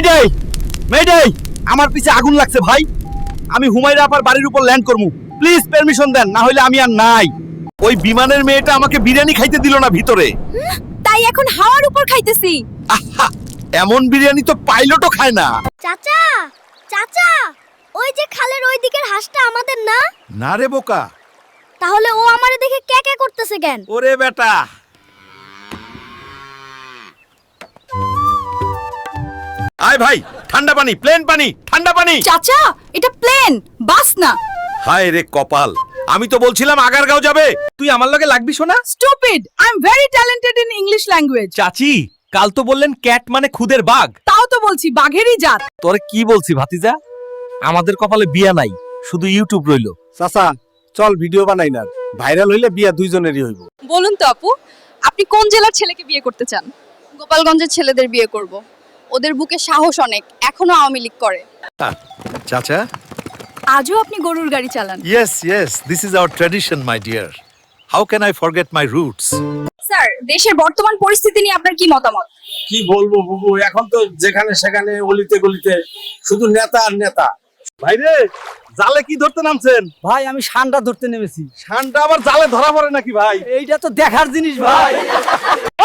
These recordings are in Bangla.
মেডে মেডে আমার পিছে আগুন লাগছে ভাই। আমি হুমায়রা আপার বাড়ির উপর ল্যান্ড করমু, প্লিজ পারমিশন দেন, না হলে আমি আর নাই। ওই বিমানের মেয়েটা আমাকে বিরিয়ানি খাইতে দিল না ভিতরে। তাই এখন হাওয়ার উপর খাইতেছি। আহা, এমন বিরিয়ানি তো পাইলটও খায় না। চাচা চাচা, ওই যে খালের ওই দিকের হাঁসটা আমাদের না? না রে বোকা। তাহলে ও আমারে দেখে ক্যাকা করতেছে কেন? ওরে বেটা, আয় ভাই, ঠান্ডা পানি, প্লেন পানি, ঠান্ডা পানি। চাচা, এটা প্লেন, বাস না। হায় রে কপাল, আমি তো বলছিলাম আগারগাঁও যাবে, তুই আমার লগে লাগবি শোনা। Stupid, I am very talented in English language. চাচি, কাল তো বললেন ক্যাট মানে খুদের বাঘ। তাও তো বলছি বাঘেরই জাত। তোরে কি বলছি ভাতিজা, আমাদের কপালে বিয়া নাই, শুধু ইউটিউব রইলো। চাচা চল ভিডিও বানাই না, ভাইরাল হইলে বিয়া দুইজনেরই হইব। বলুন তো আপু, আপনি কোন জেলার ছেলেকে বিয়ে করতে চান? গোপালগঞ্জের ছেলেদের বিয়ে করব। ওদের বুকে সাহস অনেক, এখনো আওয়ামী লীগ করে। চাচা, আজও আপনি গরুর গাড়ি চালান। yes, this is our tradition, my dear. How can I forget my roots? Sir, দেশের বর্তমান পরিস্থিতি নিয়ে আপনার কি মতামত? কি বলবো বুবু, এখন তো যেখানে সেখানে অলিতে গলিতে শুধু নেতা আর নেতা। ভাইরে, জালে কি ধরতে নামছেন? ভাই আমি শানটা ধরতে নেমেছি। শানটা আবার জালে ধরা পড়ে নাকি ভাই? এইটা তো দেখার জিনিস ভাই।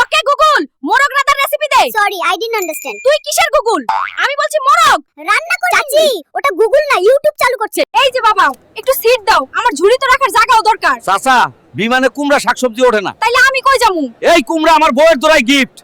ওকে গুগল, মোরগ রান্নার রেসিপি দে। Sorry, I didn't understand. তুই কিসের গুগল? আমি বলছি মোরগ রান্না করে চাচি, ওটা গুগল না, ইউটিউব চালু করছে। এই যে বাবা, একটু সিট দাও, আমার ঝুড়ি তো রাখার জায়গাও দরকার। চাচা, বিমানে কুমড়া শাকসবজি ওঠে না। তাইলে আমি কই যামু? এই কুমড়া আমার বউয়ের দোরাই গিফট।